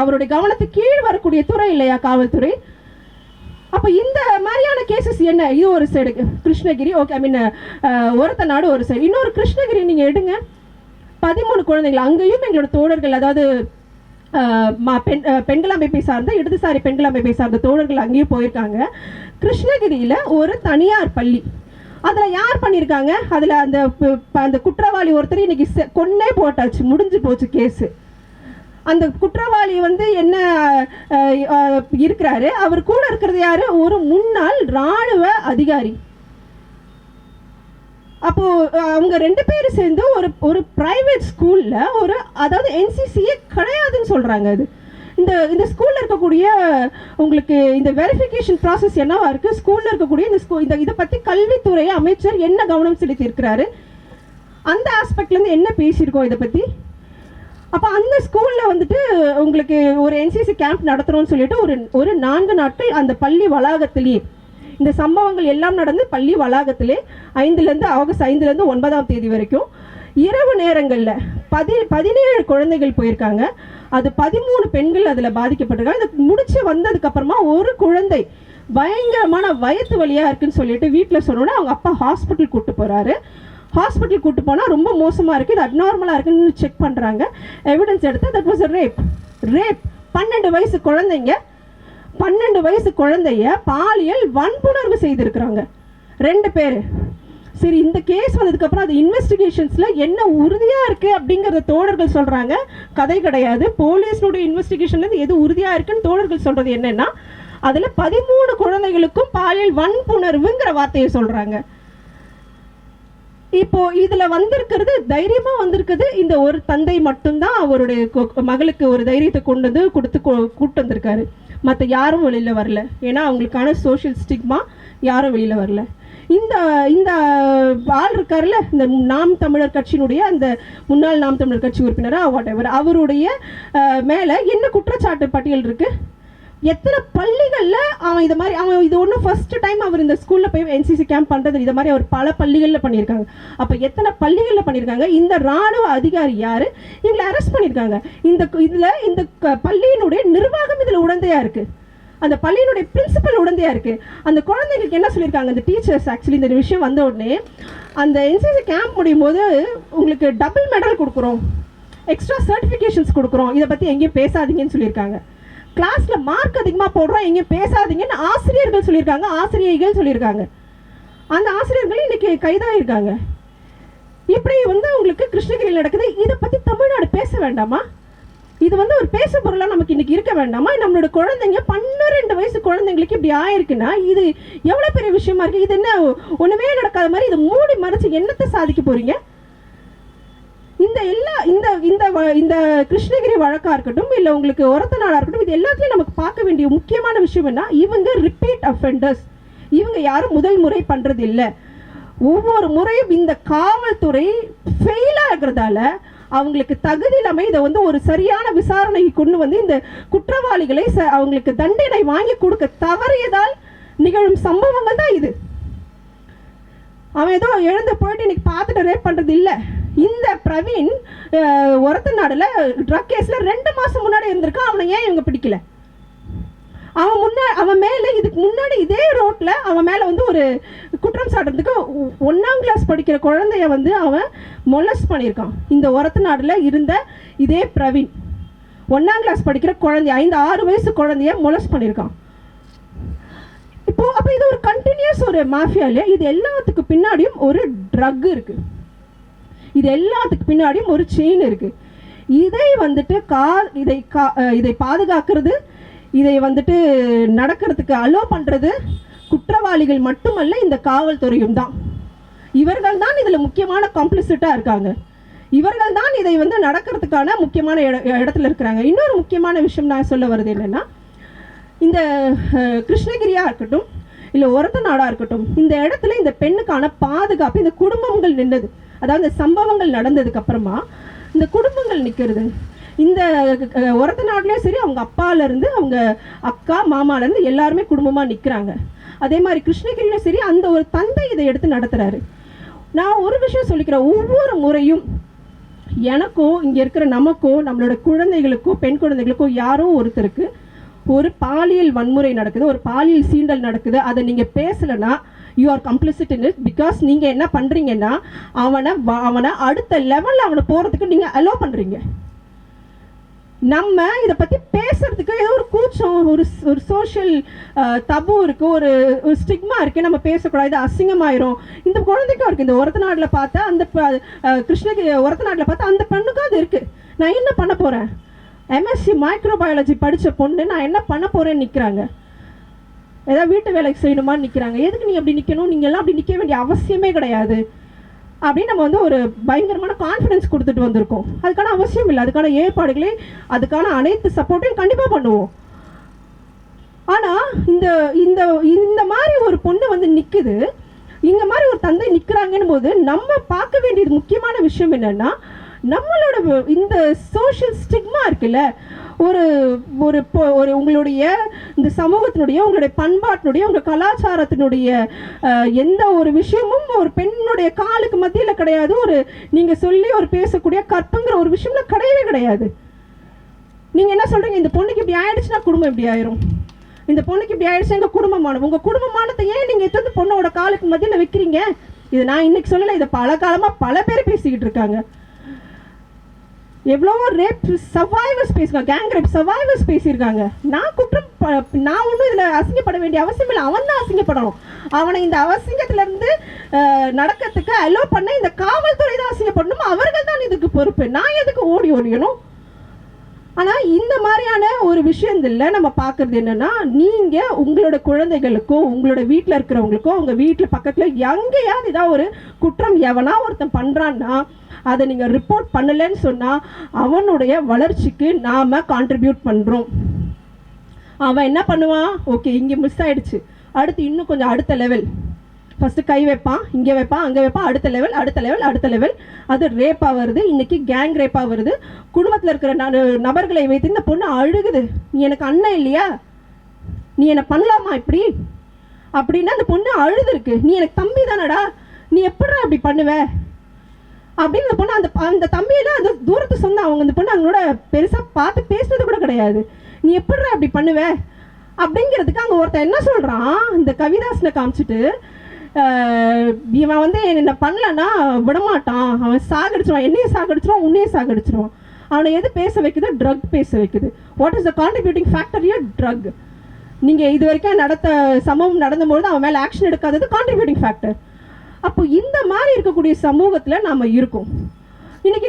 அவருடைய கவனத்துக்கு கீழ் வரக்கூடிய துறை இல்லையா காவல்துறை? அப்போ இந்த மாதிரியான கேசஸ் என்ன? இது ஒரு சைடு கிருஷ்ணகிரி, ஓகே, ஐ மீன் ஒரத்தநாடு ஒரு சைடு. இன்னொரு கிருஷ்ணகிரி நீங்கள் எடுங்க, 13 குழந்தைகள். அங்கேயும் எங்களோட தோழர்கள், அதாவது பெண்கள் அமைப்பை சார்ந்த இடதுசாரி பெண்கள் அமைப்பை சார்ந்த தோழர்கள் அங்கேயும் போயிருக்காங்க. கிருஷ்ணகிரியில் ஒரு தனியார் பள்ளி, அதில் யார் பண்ணியிருக்காங்க? அதில் அந்த குற்றவாளி ஒருத்தர் இன்னைக்கு கொன்னே போட்டாச்சு, முடிஞ்சு போச்சு கேஸு. அந்த குற்றவாளி என்ன இருக்கிறாரு, அவர் கூட இருக்கிறது யாரு? ஒரு முன்னாள் இராணுவ அதிகாரி. அப்போ அவங்க 2 பேரும் சேர்ந்து ஒரு பிரைவேட் ஸ்கூல்ல அதாவது என்சிசியே கிடையாதுன்னு சொல்றாங்க. அது இந்த ஸ்கூல்ல இருக்கக்கூடிய உங்களுக்கு இந்த வெரிஃபிகேஷன் ப்ராசஸ் என்னவா இருக்கு? ஸ்கூல்ல இருக்கக்கூடிய இதை பத்தி கல்வித்துறை அமைச்சர் என்ன கவனம் செலுத்தி இருக்கிறாரு? அந்த ஆஸ்பெக்ட்ல இருந்து என்ன பேசியிருக்கோம் இதை பத்தி? அப்போ அந்த ஸ்கூல்ல உங்களுக்கு ஒரு என்சிசி கேம்ப் நடத்துறோம்னு சொல்லிட்டு ஒரு 4 நாட்கள் அந்த பள்ளி வளாகத்திலேயே இந்த சம்பவங்கள் எல்லாம் நடந்து பள்ளி வளாகத்திலே ஆகஸ்ட் 5 9 தேதி வரைக்கும் இரவு நேரங்களில் 17 குழந்தைகள் போயிருக்காங்க. அது 13 பெண்கள் அதில் பாதிக்கப்பட்டிருக்காங்க. இது முடிச்சு வந்ததுக்கப்புறமா ஒரு குழந்தை பயங்கரமான வயிற்று வலியாக இருக்குன்னு சொல்லிட்டு வீட்டில் சொன்னோன்னே அவங்க அப்பா ஹாஸ்பிட்டல் கூப்பிட்டு போகிறாரு. ஹாஸ்பிட்டல் கூப்பிட்டு போனால் ரொம்ப மோசமாக இருக்குது, இது அப்நார்மலாக இருக்குன்னு செக் பண்ணுறாங்க. எவிடன்ஸ் எடுத்து தட் வாஸ் ரேப். 12 வயசு குழந்தைங்க, 12 வயசு குழந்தைய பாலியல் வன்புணர்வு செய்திருக்கிறாங்க 2 பேர். சரி, இந்த கேஸ் வந்ததுக்கப்புறம் அது இன்வெஸ்டிகேஷன்ஸில் என்ன உறுதியாக இருக்குது அப்படிங்கிறத தோழர்கள் சொல்கிறாங்க. கதை கிடையாது. போலீஸினுடைய இன்வெஸ்டிகேஷன்லேருந்து எது உறுதியாக இருக்குன்னு தோழர்கள் சொல்கிறது என்னென்னா, அதில் 13 குழந்தைகளுக்கும் பாலியல் வன்புணர்வுங்கிற வார்த்தையை சொல்கிறாங்க. இப்போ இதுல வந்திருக்கிறது, தைரியமா வந்திருக்குது இந்த ஒரு தந்தை மட்டும்தான் அவருடைய மகளுக்கு ஒரு தைரியத்தை கூட்டு வந்திருக்காரு. மற்ற யாரும் வெளியில வரல. ஏன்னா அவங்களுக்கான சோஷியல் ஸ்டிக்மா, யாரும் வெளியில வரல. இந்த ஆள் இருக்காருல்ல, இந்த நாம் தமிழர் கட்சியினுடைய அந்த முன்னாள் நாம் தமிழர் கட்சி உறுப்பினரா வாட் எவர், அவருடைய மேல என்ன குற்றச்சாட்டு பட்டியல் இருக்கு? எத்தனை பள்ளிகளில் அவன் இது ஒன்றும் ஃபர்ஸ்ட் டைம் அவர் இந்த ஸ்கூலில் போய் என்சிசி கேம்ப் பண்ணுறது, இதை மாதிரி அவர் பல பள்ளிகளில் பண்ணியிருக்காங்க. அப்போ எத்தனை பள்ளிகளில் பண்ணியிருக்காங்க? இந்த இராணுவ அதிகாரி யார்? இவங்களை அரெஸ்ட் பண்ணியிருக்காங்க. இந்த பள்ளியினுடைய நிர்வாகம் இதில் உடந்தையாக இருக்குது. அந்த பள்ளியினுடைய பிரின்சிபல் உடந்தையாக இருக்குது. அந்த குழந்தைங்களுக்கு என்ன சொல்லியிருக்காங்க அந்த டீச்சர்ஸ்? ஆக்சுவலி இந்த விஷயம் வந்த உடனே அந்த என்சிசி கேம்ப் முடியும் போது உங்களுக்கு டபுள் மெடல் கொடுக்குறோம், எக்ஸ்ட்ரா சர்டிஃபிகேஷன்ஸ் கொடுக்குறோம், இதை பற்றி எங்கேயும் பேசாதீங்கன்னு சொல்லியிருக்காங்க. கிளாஸ்ல மார்க் அதிகமாக போடுறோம், எங்கேயும் பேசாதீங்கன்னு ஆசிரியர்கள் சொல்லியிருக்காங்க, ஆசிரியைகள் சொல்லியிருக்காங்க. அந்த ஆசிரியர்கள் இன்னைக்கு கைதாயிருக்காங்க. இப்படி உங்களுக்கு கிருஷ்ணகிரியில் நடக்குது. இதை பற்றி தமிழ்நாடு பேச வேண்டாமா? இது ஒரு பேசு பொருளாக நமக்கு இன்னைக்கு இருக்க வேண்டாமா? நம்மளோட குழந்தைங்க 12 வயசு குழந்தைங்களுக்கு இப்படி ஆயிருக்குன்னா இது எவ்வளோ பெரிய விஷயமா இருக்கு. இது என்ன ஒன்றுமே நடக்காத மாதிரி இதை மூடி மறைச்சு என்னத்தை சாதிக்க போறீங்க? இந்த கிருஷ்ணகிரி வழக்கா இருக்கட்டும், இல்லை உங்களுக்கு ஒரத்தநாடா இருக்கட்டும், இது எல்லாத்துலையும் நமக்கு பார்க்க வேண்டிய முக்கியமான விஷயம் என்ன? இவங்க ரிப்பீட் அஃபெண்டர்ஸ். இவங்க யாரும் முதல் முறை பண்றது இல்லை. ஒவ்வொரு முறையும் இந்த காவல்துறை ஃபெயிலாக இருக்கிறதால அவங்களுக்கு தகுதி இல்லாமல் இதை ஒரு சரியான விசாரணைக்கு கொண்டு இந்த குற்றவாளிகளை அவங்களுக்கு தண்டனை வாங்கி கொடுக்க தவறியதால் நிகழும் சம்பவங்கள் தான் இது. அவன் ஏதோ எழுந்து போயிட்டு இன்னைக்கு பார்த்துட்டு ரேப் பண்ணுறது இல்லை. இந்த பிரவீன் ஒரத்தநாடுல ட்ரக் கேஸ்ல 2 மாசம் முன்னாடி இருந்திருக்கான். அவனை ஏன் இவங்க பிடிக்கல? அவன் மேலே இதுக்கு முன்னாடி இதே ரோட்டில் அவன் மேலே வந்து ஒரு குற்றம் சாட்டுறதுக்கு 1ஆம் கிளாஸ் படிக்கிற குழந்தைய வந்து அவன் மொலஸ்ட் பண்ணியிருக்கான். இந்த ஒரத்தநாடுல இருந்த இதே பிரவீன் 1ஆம் கிளாஸ் படிக்கிற குழந்தைய 5-6 வயசு குழந்தைய மொலஸ்ட் பண்ணியிருக்கான். இப்போ அப்போ இது ஒரு கண்டினியூஸ் ஒரு மாஃபியா இல்லையா? இது எல்லாத்துக்கு பின்னாடியும் ஒரு ட்ரக் இருக்கு, இது எல்லாத்துக்கு பின்னாடியும் ஒரு செயின் இருக்கு. இதை வந்துட்டு இதை பாதுகாக்கிறது, இதை வந்துட்டு நடக்கிறதுக்கு அலோ பண்ணுறது குற்றவாளிகள் மட்டுமல்ல, இந்த காவல்துறையும் தான். இவர்கள் தான் இதில் முக்கியமான காம்ப்ளிசிட்டாக இருக்காங்க. இவர்கள் தான் இதை வந்து நடக்கிறதுக்கான முக்கியமான இடத்துல இருக்கிறாங்க. இன்னொரு முக்கியமான விஷயம் நான் சொல்ல வருது என்னென்னா, இந்த கிருஷ்ணகிரியாக இருக்கட்டும் இல்லை ஒரத்தநாடாக இருக்கட்டும், இந்த இடத்துல இந்த பெண்ணுக்கான பாதுகாப்பு இந்த குடும்பங்கள் நின்னது, அதாவது இந்த சம்பவங்கள் நடந்ததுக்கப்புறமா இந்த குடும்பங்கள் நிற்கிறது. இந்த ஒரத்தநாடுலேயும் சரி, அவங்க அப்பாலேருந்து அவங்க அக்கா மாமாலேருந்து எல்லாருமே குடும்பமாக நிற்கிறாங்க. அதே மாதிரி கிருஷ்ணகிரியிலும் சரி, அந்த ஒரு தந்தை இதை எடுத்து நடத்துகிறாரு. நான் ஒரு விஷயம் சொல்லிக்கிறேன், ஒவ்வொரு முறையும் எனக்கோ இங்கே இருக்கிற நமக்கோ நம்மளோட குழந்தைகளுக்கோ பெண் குழந்தைகளுக்கோ யாரோ ஒருத்தருக்கு ஒரு பாலியல் வன்முறை நடக்குது, ஒரு பாலியல் சீண்டல் நடக்குது, அதை நீங்கள் பேசலைன்னா you are complicit in it. Because நீங்கள் என்ன பண்ணுறீங்கன்னா அவனை அடுத்த லெவலில் அவனை போகிறதுக்கு நீங்கள் அலோ பண்ணுறீங்க. நம்ம இதை பற்றி பேசுறதுக்கு ஏதோ ஒரு கூச்சம், ஒரு சோஷியல் தபு இருக்குது, ஒரு ஸ்டிக்மா இருக்குது, நம்ம பேசக்கூடாது, இது அசிங்கமாயிரும். இந்த குழந்தைக்கும் இருக்குது. இந்த ஒரத்தநாட்டில் பார்த்தா அந்த கிருஷ்ணகிரி ஒரத்தநாட்டில் பார்த்தா அந்த பெண்ணுக்கும் அது இருக்குது. நான் என்ன பண்ண போகிறேன்? எம்எஸ்சி மைக்ரோபயாலஜி படித்த பொண்ணு, நான் என்ன பண்ண போகிறேன்னு நிற்கிறாங்க. ஏதாவது வீட்டு வேலைக்கு செய்யணுமான்னு நிற்கிறாங்க. எதுக்கு நீ அப்படி நிற்கணும்? நீங்கள் எல்லாம் அப்படி நிற்க வேண்டிய அவசியமே கிடையாது அப்படின்னு நம்ம வந்து ஒரு பயங்கரமான கான்ஃபிடன்ஸ் கொடுத்துட்டு வந்திருக்கோம். அதுக்கான அவசியம் இல்லை. அதுக்கான ஏற்பாடுகளே, அதுக்கான அனைத்து சப்போர்ட்டையும் கண்டிப்பாக பண்ணுவோம். ஆனால் இந்த இந்த இந்த மாதிரி ஒரு பொண்ணு வந்து நிற்குது, இங்கே மாதிரி ஒரு தந்தை நிற்கிறாங்கன்னு போது நம்ம பார்க்க வேண்டியது முக்கியமான விஷயம் என்னென்னா, நம்மளோட இந்த சோஷியல் ஸ்டிக்மா இருக்குல்ல, ஒரு ஒரு ஒரு உங்களுடைய இந்த சமூகத்தினுடைய, உங்களுடைய பண்பாட்டினுடைய, உங்கள் கலாச்சாரத்தினுடைய எந்த ஒரு விஷயமும் ஒரு பெண்ணுடைய காலுக்கு மத்தியில் கிடையாது. ஒரு நீங்கள் சொல்லி ஒரு பேசக்கூடிய கற்பங்கிற ஒரு விஷயம்ல கிடையவே கிடையாது. நீங்கள் என்ன சொல்கிறீங்க? இந்த பொண்ணுக்கு இப்படி ஆயிடுச்சுன்னா குடும்பம் இப்படி ஆயிரும், இந்த பொண்ணுக்கு இப்படி ஆயிடுச்சு எங்கள் குடும்பமானம். உங்கள் குடும்பமானத்தை ஏன் நீங்கள் எடுத்து பொண்ணோட காலுக்கு மத்தியில் வைக்கிறீங்க? இது நான் இன்னைக்கு சொல்லலை, இதை பல காலமாக பல பேர் பேசிக்கிட்டு இருக்காங்க. எவ்வளவோ ரேப் சர்வைவர்ஸ் பேசுவாங்க, கேங் ரேப் சர்வைவர்ஸ் பேசியிருக்காங்க. நான் ஒன்றும் இதில் அசிங்கப்பட வேண்டிய அவசியம் இல்லை. அவன் தான் அசிங்கப்படணும். அவனை இந்த அவசிங்கத்திலேருந்து நடக்கிறதுக்கு அலோ பண்ண இந்த காவல்துறை தான் அசிங்கப்படணும். அவர்கள் தான் இதுக்கு பொறுப்பு. நான் எதுக்கு ஓடியணும்? ஆனால் இந்த மாதிரியான ஒரு விஷயத்தில் நம்ம பார்க்குறது என்னென்னா, நீங்கள் உங்களோட குழந்தைகளுக்கோ உங்களோட வீட்டில் இருக்கிறவங்களுக்கோ உங்கள் வீட்டில் பக்கத்தில் எங்கேயாவது ஏதாவது ஒரு குற்றம் எவனா ஒருத்தன் பண்ணுறான்னா அதை நீங்கள் ரிப்போர்ட் பண்ணலைன்னு சொன்னால் அவனுடைய வளர்ச்சிக்கு நாம் கான்ட்ரிபியூட் பண்ணுறோம். அவன் என்ன பண்ணுவான்? ஓகே, இங்கே மிஸ் ஆகிடுச்சு, அடுத்து இன்னும் கொஞ்சம் அடுத்த லெவல், ஃபஸ்ட்டு கை வைப்பான், இங்கே வைப்பான், அங்கே வைப்பான், அடுத்த லெவல் அடுத்த லெவல் அடுத்த லெவல். அது ரேப்பாக வருது, இன்றைக்கி கேங் ரேப்பாக வருது. குடும்பத்தில் இருக்கிற நபர்களை வைத்து இந்த பொண்ணு அழுகுது, நீ எனக்கு அண்ணன் இல்லையா, நீ என்னை பண்ணலாமா இப்படி அப்படின்னா அந்த பொண்ணு அழுதுருக்கு. நீ எனக்கு தம்பி தானடா, நீ எப்படி அப்படி பண்ணுவ அப்படின்னு அந்த பொண்ணு அந்த தம்பியெல்லாம் அந்த தூரத்து சொந்தம். அவங்க அந்த பொண்ணு அவங்களோட பெருசாக பார்த்து பேசுனது கூட கிடையாது. நீ எப்படி அப்படி பண்ணுவ அப்படிங்கிறதுக்கு அங்கே ஒருத்தன் என்ன சொல்கிறான், இந்த கவிதாசனை காமிச்சிட்டு, இவன் வந்து என்ன பண்ணலன்னா விடமாட்டான், அவன் சாகடிச்சிருவான், என்னையும் சாகடிச்சிருவான், உன்னையும் சாகடிச்சிருவான். அவனை எது பேச வைக்குது? ட்ரக் பேச வைக்குது. What is the contributing factor year? Drug. நீங்கள் இது வரைக்கும் சம்பவம் நடந்தபோது அவன் மேலே ஆக்ஷன் எடுக்காதது கான்ட்ரிபியூட்டிங் ஃபேக்டர். அப்போ இந்த மாதிரி இருக்கக்கூடிய சமூகத்தில் நாம் இருக்கோம். இன்றைக்கி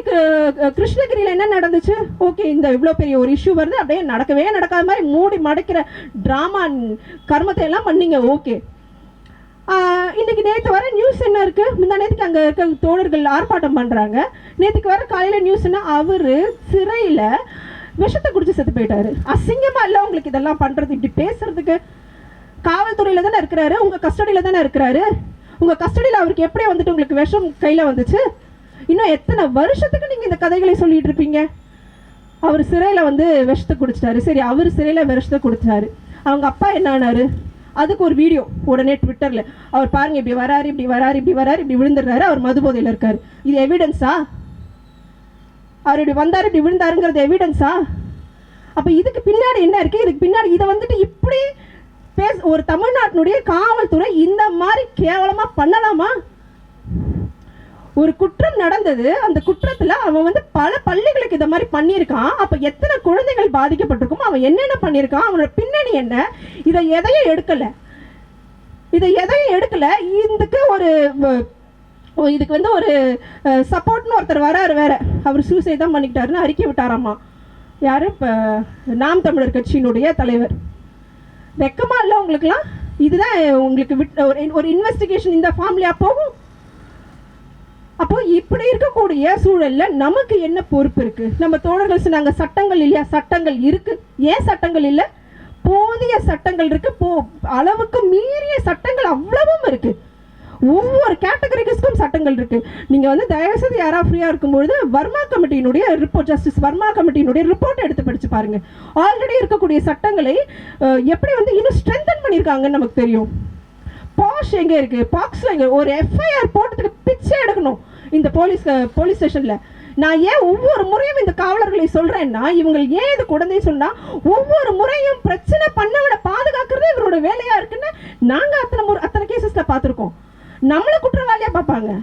கிருஷ்ணகிரியில் என்ன நடந்துச்சு? ஓகே, இந்த இவ்வளோ பெரிய ஒரு இஷ்யூ வருது, அப்படியே நடக்கவே நடக்காத மாதிரி மூடி மடைக்கிற ட்ராமா கர்மத்தை எல்லாம் பண்ணீங்க. ஓகே, இன்றைக்கி நேற்று வர நியூஸ் என்ன இருக்குது? முந்தா நேற்றுக்கு அங்கே இருக்க தோழர்கள் ஆர்ப்பாட்டம் பண்ணுறாங்க. நேற்றுக்கு வர காலையில் நியூஸ் என்ன? அவர் சிறையில் விஷத்தை குடிச்சு செத்து போயிட்டாரு. அசிங்கமாக இல்லை உங்களுக்கு இதெல்லாம் பண்ணுறது? இப்படி பேசுறதுக்கு காவல்துறையில் தானே இருக்கிறாரு, உங்கள் கஸ்டடியில் தானே இருக்கிறாரு. உங்கள் கஸ்டடியில் அவருக்கு எப்படி வந்துட்டு உங்களுக்கு விஷம் கையில் வந்துச்சு? இன்னும் எத்தனை வருஷத்துக்கு நீங்கள் இந்த கதைகளை சொல்லிட்டு இருப்பீங்க? அவர் சிறையில் வந்து விஷத்தை குடிச்சிட்டாரு. சரி, அவர் சிறையில் விஷத்தை குடிச்சாரு. அவங்க அப்பா என்ன ஆனாரு? அதுக்கு ஒரு வீடியோ உடனே ட்விட்டரில், அவர் பாருங்க இப்படி வராரு, இப்படி வராரு, இப்படி வராரு, இப்படி விழுந்துடுறாரு, அவர் மது போதையில் இருக்காரு. இது எவிடன்ஸா? அவர் இப்படி வந்தார், இப்படி விழுந்தாருங்கிறது எவிடன்ஸா? அப்போ இதுக்கு பின்னாடி என்ன இருக்குது? இதுக்கு பின்னாடி இதை வந்துட்டு இப்படி ஒரு தமிழ்நாட்டினுடைய காவல்துறை இந்த மாதிரி கேவலமாக பண்ணலாமா? ஒரு குற்றம் நடந்தது, அந்த குற்றத்தில் அவன் வந்து பல பள்ளிகளுக்கு இந்த மாதிரி பண்ணியிருக்கான். அப்போ எத்தனை குழந்தைகள் பாதிக்கப்பட்டிருக்கும், அவன் என்னென்ன பண்ணியிருக்கான், அவனோட பின்னணி என்ன, இதை எதையும் எடுக்கலை. இதுக்கு இதுக்கு வந்து ஒரு சப்போர்ட்னு ஒருத்தர் வராரு வேற, அவர் சூசைட் தான் பண்ணிக்கிட்டாருன்னு அறிக்கை விட்டாராம்மா. யார்? இப்போ நாம் தமிழர் கட்சியினுடைய தலைவர். வெக்கமா இல்லை உங்களுக்குலாம்? இதுதான் உங்களுக்கு ஒரு இன்வெஸ்டிகேஷன் இந்த ஃபார்ம்லியாக போகும். அப்போ இப்படி இருக்கக்கூடிய சூழல்ல நமக்கு என்ன பொறுப்பு இருக்கு? நம்ம தோழர்கள் சொன்னாங்க சட்டங்கள் இல்லையா? சட்டங்கள் இருக்கு. ஏன் சட்டங்கள் இல்லை? போதிய சட்டங்கள் இருக்கு. அளவுக்கு மீறிய சட்டங்கள் அவ்வளவும் இருக்கு. ஒவ்வொரு கேட்டகரிக்கும் சட்டங்கள் இருக்கு. நீங்க வந்து தயவுசெய்து யாராவது ஃப்ரீயா இருக்கும்பொழுது வர்மா கமிட்டியினுடைய ரிப்போர்ட், ஜஸ்டிஸ் வர்மா கமிட்டியினுடைய ரிப்போர்ட் எடுத்து படிச்சு பாருங்க. ஆல்ரெடி இருக்கக்கூடிய சட்டங்களை எப்படி வந்து இன்னும் ஸ்ட்ரென்தன் பண்ணியிருக்காங்கன்னு நமக்கு தெரியும். பாஷ் எங்கே இருக்கு? பாக்ஸ் எங்கே? ஒரு எஃப்ஐஆர் போட்டதுக்கு பிச்சை எடுக்கணும் இந்த போலீஸ் ஸ்டேஷன்ல. நான் ஏன் ஒவ்வொரு முறையும் இந்த காவலர்களை சொல்றேன்னா, இவங்க ஏன் இது குழந்தை சொன்னா ஒவ்வொரு முறையும் பிரச்சனை பண்ணவனை பாதுகாக்கிறதே இவரோட வேலையா இருக்குன்னு நாங்க அத்தனை கேசஸ்ல பார்த்துருக்கோம். நம்மள குற்றவாளியா பார்ப்பாங்க.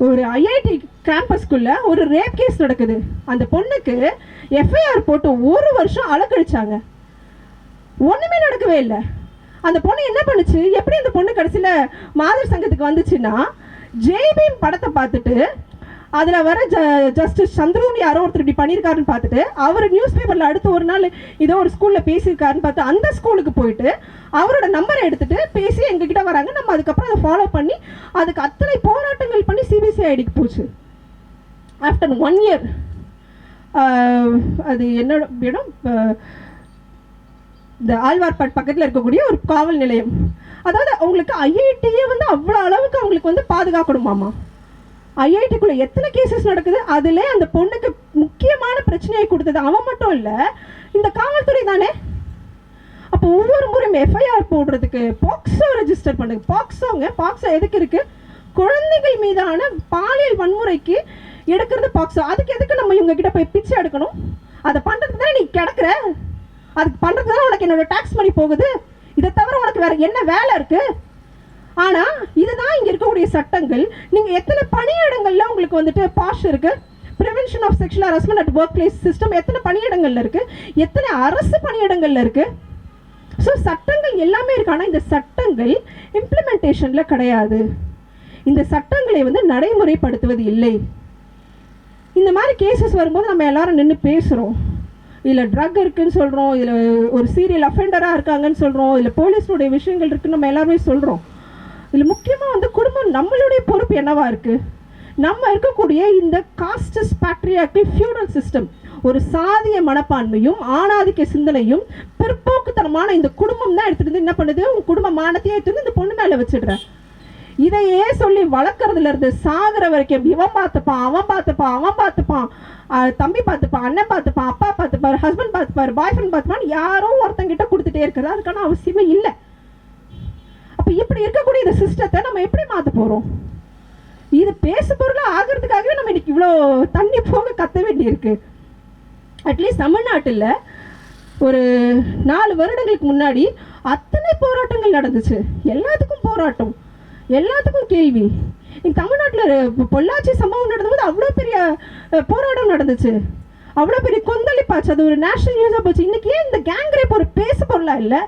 ஒரு ஐஐடி கேம்பஸ்குள்ள ஒரு ரேப் கேஸ் நடக்குது. அந்த பொண்ணுக்கு எஃப்ஐஆர் போட்டு 1 வருஷம் அலக்கழிச்சாங்க. ஒண்ணுமே நடக்கவே இல்லை. அந்த பொண்ணு என்ன பண்ணுச்சு? எப்படி அந்த பொண்ணு கடைசியில் மாதர் சங்கத்துக்கு வந்துச்சுன்னா, ஜெய்பீம் படத்தை பார்த்துட்டு அதில் வர ஜஸ்டிஸ் சந்திரன் யாரோ ஒருத்தர் இப்படி பண்ணியிருக்காருன்னு பார்த்துட்டு அவர் நியூஸ் பேப்பரில் அடுத்து ஒரு நாள் ஏதோ ஒரு ஸ்கூலில் பேசியிருக்காருன்னு பார்த்து அந்த ஸ்கூலுக்கு போயிட்டு அவரோட நம்பரை எடுத்துட்டு பேசி எங்ககிட்ட வராங்க. நம்ம அதுக்கப்புறம் அதை ஃபாலோ பண்ணி அதுக்கு அத்தனை போராட்டங்கள் பண்ணி சிபிசிஐடிக்கு போச்சு. ஆஃப்டர் 1 இயர் அது என்னோட இடம் இந்த ஆழ்வார்பாட் பக்கத்தில் இருக்கக்கூடிய ஒரு காவல் நிலையம். அதாவது அவங்களுக்கு ஐஐடியே வந்து அவ்வளோ அளவுக்கு அவங்களுக்கு வந்து பாதுகாக்கணுமாமா. ஐஐடிக்குள்ளே எத்தனை கேசஸ் நடக்குது. அதில் அந்த பொண்ணுக்கு முக்கியமான பிரச்சனையை கொடுத்தது அவன் மட்டும் இல்லை, இந்த காவல்துறை தானே. அப்போ ஒவ்வொரு முறையும் எஃப்ஐஆர் போடுறதுக்கு பாக்ஸோ ரெஜிஸ்டர் பண்ணுங்க. பாக்ஸோ எதுக்கு இருக்குது? குழந்தைகள் மீதான பாலியல் வன்முறைக்கு எடுக்கிறது பாக்ஸோ. அதுக்கு எதுக்கு நம்ம இவங்க கிட்ட போய் பிச்சை எடுக்கணும்? அதை பண்ணுறதுக்கு தான் நீ கிடக்குற. அதுக்கு பண்ணுறதுக்கு தான் உனக்கு என்னோட டாக்ஸ் மணி போகுது. இதை தவிர உனக்கு வேற என்ன வேலை இருக்கு? ஆனால் இதுதான் இங்கே இருக்கக்கூடிய சட்டங்கள். நீங்கள் எத்தனை பணியிடங்கள்ல உங்களுக்கு வந்துட்டு பாஷ் இருக்கு? Prevention of sexual harassment at work place system எத்தனை பணியிடங்கள்ல இருக்கு? எத்தனை அரசு பணியிடங்கள்ல இருக்கு? ஸோ சட்டங்கள் எல்லாமே இருக்கு. ஆனால் இந்த சட்டங்கள் இம்ப்ளிமெண்டேஷன்ல கிடையாது. இந்த சட்டங்களை வந்து நடைமுறைப்படுத்துவது இல்லை. இந்த மாதிரி கேசஸ் வரும்போது நம்ம எல்லாரும் நின்று பேசுகிறோம். இதில் ட்ரக் இருக்குன்னு சொல்கிறோம், இதில் ஒரு சீரியல் அஃபெண்டராக இருக்காங்கன்னு சொல்கிறோம், இதில் போலீஸுடைய விஷயங்கள் இருக்குன்னு நம்ம எல்லாருமே சொல்கிறோம். இதில் முக்கியமாக வந்து குடும்பம் நம்மளுடைய பொறுப்பு என்னவா இருக்குது? நம்ம இருக்கக்கூடிய இந்த காஸ்டஸ் பேட்ரியார்கல் ஃபியூடல் சிஸ்டம், ஒரு சாதிய மனப்பான்மையும் ஆணாதிக்க சிந்தனையும் பிற்போக்குத்தனமான இந்த குடும்பம் தான் எடுத்துகிட்டு வந்து என்ன பண்ணுது? உன் குடும்ப மானத்தையே எடுத்துட்டு இந்த பொண்ணு மேலே வச்சிடுற. இதையே சொல்லி வளர்க்குறதுல இருந்து சாகிற வரைக்கும் இவன் பார்த்துப்பான், அவன் பார்த்துப்பான், தம்பி பார்த்துப்பான், அண்ணன் பார்த்துப்பான், அப்பா பார்த்துப்பாரு, ஹஸ்பண்ட் பார்த்துப்பாரு, பாய் ஃப்ரெண்ட் பார்த்துப்பான், யாரும் ஒருத்தங்கிட்ட கொடுத்துட்டே இருக்கிறது அதுக்கான அவசியமே இல்லை. அப்போ இப்படி இருக்கக்கூடிய இந்த சிஸ்டத்தை நம்ம எப்படி மாற்ற போகிறோம்? இது பேசு பொருளாக ஆகிறதுக்காகவே நம்ம இன்னைக்கு இவ்வளோ தண்ணி போக கத்த வேண்டியிருக்கு. அட்லீஸ்ட் தமிழ்நாட்டில் ஒரு 4 வருடங்களுக்கு முன்னாடி அத்தனை போராட்டங்கள் நடந்துச்சு. எல்லாத்துக்கும் போராட்டம், எல்லாத்துக்கும் கேள்வி. தமிழ்நாட்டில் பொள்ளாச்சி சம்பவம் நடந்தபோது அவ்வளோ பெரிய போராட்டம் நடந்துச்சு, அவ்வளோ பெரிய கொந்தளிப்பாச்சு, அது ஒரு நேஷனல் நியூஸாக போச்சு. இன்னைக்கு ஏன் இந்த கேங் ரேப் ஒரு பேசு பொருளாக இல்லை?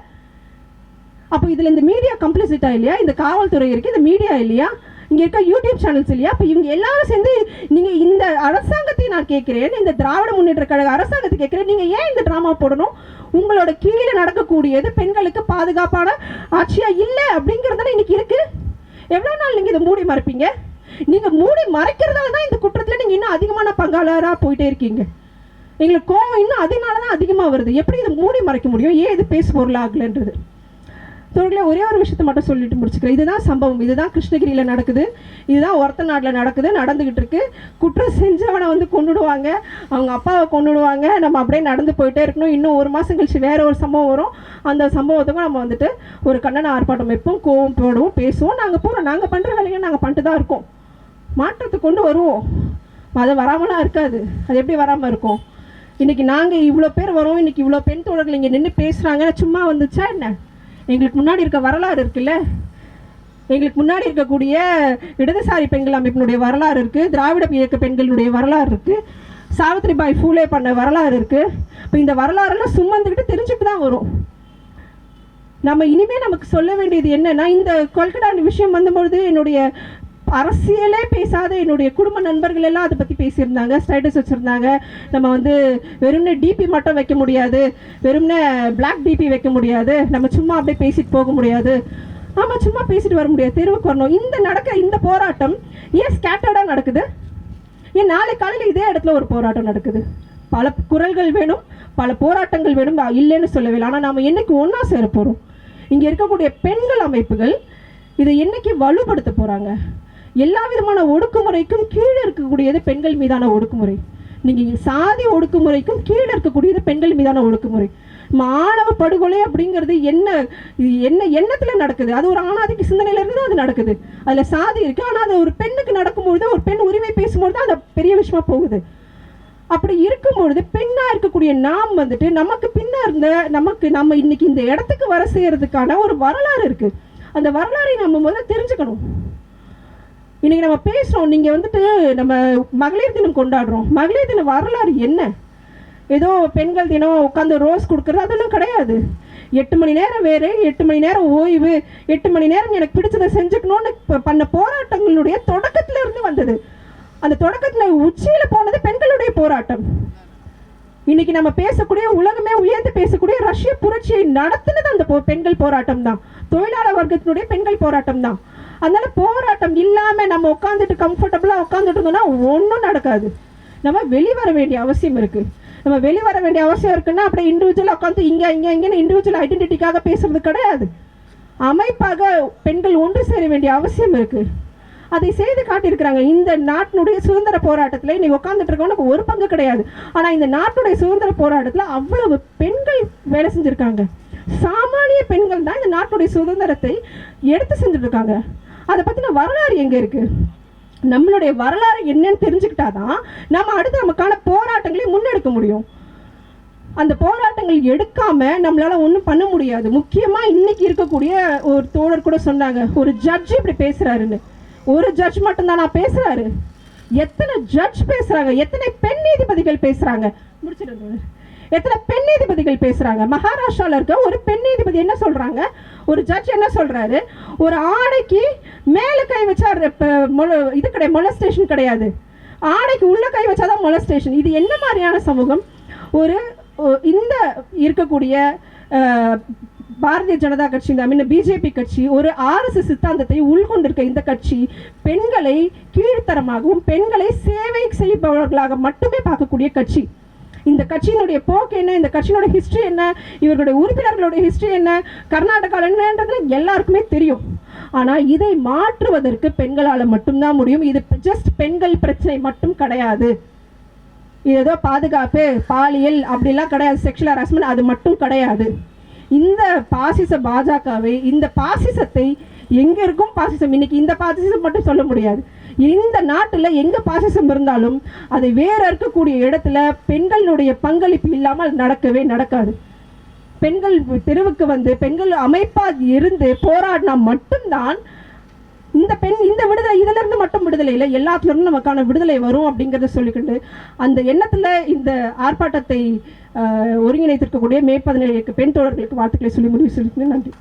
அப்போ இதில் இந்த மீடியா கம்ப்ளிசிட்டா இல்லையா? இந்த காவல்துறை இருக்குது, இந்த மீடியா இல்லையா? இங்கே இருக்க யூடியூப் சேனல்ஸ் இல்லையா? அப்போ இவங்க எல்லாரும் சேர்ந்து நீங்கள் இந்த அரசாங்கத்தை நான் கேட்குறேன், இந்த திராவிட முன்னேற்ற கழக அரசாங்கத்தை கேட்குறேன், நீங்கள் ஏன் இந்த ட்ராமா போடணும்? உங்களோட கீழே நடக்கக்கூடியது பெண்களுக்கு பாதுகாப்பான ஆட்சியாக இல்லை அப்படிங்கிறதான இன்னைக்கு இருக்குது. எவ்வளோ நாள் நீங்கள் இதை மூடி மறைப்பீங்க? நீங்கள் மூடி மறைக்கிறதால தான் இந்த குற்றத்தில் நீங்கள் இன்னும் அதிகமான பங்காளராக போயிட்டே இருக்கீங்க. எங்களுக்கு கோவம் இன்னும் அதனால தான் அதிகமாக வருது. எப்படி இதை மூடி மறைக்க முடியும்? ஏன் இது பேசு பொருளாகலன்றது. தொழிலே ஒரே ஒரு விஷயத்தை மட்டும் சொல்லிட்டு முடிச்சுக்கிறேன். இதுதான் சம்பவம், இதுதான் கிருஷ்ணகிரியில் நடக்குது, இதுதான் ஒருத்த நாட்டில் நடக்குது, நடந்துக்கிட்டு இருக்கு. குற்றம் செஞ்சவனை வந்து கொண்டுடுவாங்க, அவங்க அப்பாவை கொண்டுடுவாங்க, நம்ம அப்படியே நடந்து போயிட்டே இருக்கணும். இன்னும் 1 மாதம் கழிச்சு வேற ஒரு சம்பவம் வரும். அந்த சம்பவத்துக்கும் நம்ம வந்துட்டு ஒரு கண்டன ஆர்ப்பாட்டம் வைப்போம், கோவம் போடுவோம், பேசுவோம். நாங்கள் போகிறோம், நாங்கள் பண்ணுற வேலையை நாங்கள் பண்ணிட்டு தான் இருக்கோம். மாற்றத்தை கொண்டு வருவோம். அது வராமலாம் இருக்காது. அது எப்படி வராமல் இருக்கும்? இன்றைக்கி நாங்கள் இவ்வளோ பேர் வரோம், இன்றைக்கி இவ்வளோ பெண் தோழர்கள் இங்கே நின்று பேசுகிறாங்கன்னு சும்மா வந்துச்சா என்ன? எங்களுக்கு முன்னாடி இருக்க வரலாறு இருக்குல்ல, எங்களுக்கு முன்னாடி இருக்கக்கூடிய இடதுசாரி பெண்கள் அமைப்பினுடைய வரலாறு இருக்குது, திராவிட இயக்க பெண்களுடைய வரலாறு இருக்குது, சாவித்ரிபாய் ஃபூலே பண்ண வரலாறு இருக்குது. இப்போ இந்த வரலாறுலாம் சுமந்துக்கிட்டு தெரிஞ்சுட்டு தான் வரும். நம்ம இனிமேல் நமக்கு சொல்ல வேண்டியது என்னன்னா, இந்த கொல்கட்டா விஷயம் வந்தபொழுது என்னுடைய அரசியலே பேசாத என்னுடைய குடும்ப நண்பர்கள் எல்லாம் அதை பற்றி பேசியிருந்தாங்க, ஸ்டேட்டஸ் வச்சுருந்தாங்க. நம்ம வந்து வெறும்னே டிபி மட்டும் வைக்க முடியாது, வெறும்னே பிளாக் டிபி வைக்க முடியாது, நம்ம சும்மா அப்படியே பேசிட்டு போக முடியாது. ஆமாம், சும்மா பேசிட்டு வர முடியாது, தெருவுக்கு வரணும். இந்த போராட்டம் ஏன் ஸ்கேட்டர்டாக நடக்குது? ஏன் நாளை காலையில் இதே இடத்துல ஒரு போராட்டம் நடக்குது? பல குரல்கள் வேணும், பல போராட்டங்கள் வேணும், இல்லைன்னு சொல்லவில்லை. ஆனால் நாம் என்னைக்கு ஒன்றா சேர போகிறோம்? இங்கே இருக்கக்கூடிய பெண்கள் அமைப்புகள் இதை என்னைக்கு வலுப்படுத்த போகிறாங்க? எல்லா விதமான ஒடுக்குமுறைக்கும் கீழே இருக்கக்கூடியது பெண்கள் மீதான ஒடுக்குமுறை. நீங்கள் சாதி ஒடுக்குமுறைக்கும் கீழே இருக்கக்கூடியது பெண்கள் மீதான ஒடுக்குமுறை. மாணவ படுகொலை அப்படிங்கிறது என்ன எண்ணத்தில் நடக்குது? அது ஒரு ஆணாதிக்க சிந்தனையிலேருந்து தான் அது நடக்குது. அதில் சாதி இருக்குது, ஆனால் அது ஒரு பெண்ணுக்கு நடக்கும்பொழுது, ஒரு பெண் உரிமை பேசும்பொழுது தான் அது பெரிய விஷயமா போகுது. அப்படி இருக்கும்பொழுது பெண்ணாக இருக்கக்கூடிய நாம் வந்துட்டு நமக்கு பின்ன இருந்த நம்ம இன்னைக்கு இந்த இடத்துக்கு வர செய்யறதுக்கான ஒரு வரலாறு இருக்குது. அந்த வரலாறை நம்ம முதல்ல தெரிஞ்சுக்கணும். இன்னைக்கு நம்ம பேசுகிறோம், நீங்கள் வந்துட்டு நம்ம மகளிர் தினம் கொண்டாடுறோம். மகளிர் தின வரலாறு என்ன? ஏதோ பெண்கள் தினம் உட்காந்து ரோஸ் கொடுக்குறது அதெல்லாம் கிடையாது. 8 மணி நேரம் வேறு, 8 மணி நேரம் ஓய்வு, 8 மணி நேரம் எனக்கு பிடிச்சதை செஞ்சுக்கணும்னு பண்ண போராட்டங்களுடைய தொடக்கத்துல இருந்து வந்தது. அந்த தொடக்கத்தில் உச்சியில் போனது பெண்களுடைய போராட்டம். இன்னைக்கு நம்ம பேசக்கூடிய, உலகமே உயர்ந்து பேசக்கூடிய ரஷ்ய புரட்சியை நடத்தினது அந்த பெண்கள் போராட்டம் தான், தொழிலாளர் வர்க்கத்தினுடைய பெண்கள் போராட்டம் தான். அதனால போராட்டம் இல்லாமல் நம்ம உட்காந்துட்டு கம்ஃபர்டபுளாக உட்காந்துட்டு இருந்தோம்னா ஒன்றும் நடக்காது. நம்ம வெளிவர வேண்டிய அவசியம் இருக்குது. நம்ம வெளிவர வேண்டிய அவசியம் இருக்குன்னா அப்படியே இண்டிவிஜுவலாக உட்காந்து இங்கேன்னு இண்டிவிஜுவல் ஐடென்டிட்டிக்காக பேசுறது கிடையாது. அமைப்பாக பெண்கள் ஒன்று சேர வேண்டிய அவசியம் இருக்குது. அதை செய்து காட்டியிருக்கிறாங்க. இந்த நாட்டினுடைய சுதந்திர போராட்டத்தில் இன்னைக்கு உட்காந்துட்டு இருக்கவனுக்கு ஒரு பங்கு கிடையாது. ஆனால் இந்த நாட்டுடைய சுதந்திர போராட்டத்தில் அவ்வளவு பெண்கள் வேலை செஞ்சுருக்காங்க. சாமானிய பெண்கள் தான் இந்த நாட்டுடைய சுதந்திரத்தை எடுத்து செஞ்சுட்டு இருக்காங்க. அதை பற்றின வரலாறு எங்கே இருக்குது? நம்மளுடைய வரலாறு என்னன்னு தெரிஞ்சுக்கிட்டாதான் நம்ம அடுத்து நமக்கான போராட்டங்களை முன்னெடுக்க முடியும். அந்த போராட்டங்கள் எடுக்காம நம்மளால ஒன்றும் பண்ண முடியாது. முக்கியமாக இன்னைக்கு இருக்கக்கூடிய ஒரு தோழர் கூட சொன்னாங்க, ஒரு ஜட்ஜ் இப்படி பேசுறாருன்னு. ஒரு ஜட்ஜ் மட்டும்தான் நான் பேசுறாரு? எத்தனை ஜட்ஜ் பேசுறாங்க? எத்தனை பெண் நீதிபதிகள் பேசுறாங்க? முடிச்சிட்டு எத்தனை பெண் நீதிபதிகள் பேசுறாங்க? மகாராஷ்டிராவில் இருக்க ஒரு பெண் நீதிபதி என்ன சொல்றாங்க? ஒரு ஜட்ஜ் என்ன சொல்றாரு? ஒரு ஆடைக்கு மேலே கை வச்சா இது கிடையாது, மொலஸ்டேஷன் கிடையாது. ஆடைக்கு உள்ள கை வச்சாதான் மொலஸ்டேஷன். இது என்ன மாதிரியான சமூகம்? ஒரு இந்த இருக்கக்கூடிய பாரதிய ஜனதா கட்சி, இந்த பிஜேபி கட்சி, ஒரு RSS சித்தாந்தத்தை உள்கொண்டிருக்க இந்த கட்சி பெண்களை கீழ்த்தரமாகவும் பெண்களை சேவை செய்பவர்களாக மட்டுமே பார்க்கக்கூடிய கட்சி. இந்த கட்சியினுடைய போக்கு என்ன, இந்த கட்சியினுடைய ஹிஸ்ட்ரி என்ன, இவர்களுடைய உறுப்பினர்களுடைய ஹிஸ்ட்ரி என்ன, கர்நாடகாவில் என்னன்றது எல்லாருக்குமே தெரியும். ஆனால் இதை மாற்றுவதற்கு பெண்களால் மட்டும்தான் முடியும். இது ஜஸ்ட் பெண்கள் பிரச்சனை மட்டும் கிடையாது. இது ஏதோ பாதுகாப்பு, பாலியல் அப்படிலாம் கிடையாது, செக்ஷுவல் ஹராஸ்மெண்ட் அது மட்டும் கிடையாது. இந்த பாசிச பாஜகவை, இந்த பாசிசத்தை எங்கே இருக்கும் பாசிசம்? இன்னைக்கு இந்த பாசிசம் மட்டும் சொல்ல முடியாது. இந்த நாட்டில் எங்கே பாசிசம் இருந்தாலும் அதை வேற இருக்கக்கூடிய இடத்துல பெண்களுடைய பங்களிப்பு இல்லாமல் நடக்கவே நடக்காது. பெண்கள் தெருவுக்கு வந்து பெண்கள் அமைப்பாக இருந்து போராடினா மட்டும்தான் இந்த விடுதலை, இதிலிருந்து மட்டும் விடுதலை இல்லை, எல்லாத்துலேருந்து நமக்கான விடுதலை வரும் அப்படிங்கிறத சொல்லிக்கிட்டு அந்த எண்ணத்தில் இந்த ஆர்ப்பாட்டத்தை ஒருங்கிணைத்திருக்கக்கூடிய மே 17 பெண் தோழர்களுக்கு வாழ்த்துக்களை சொல்லி முடிவு சொல்லிக்கிறேன். நன்றி.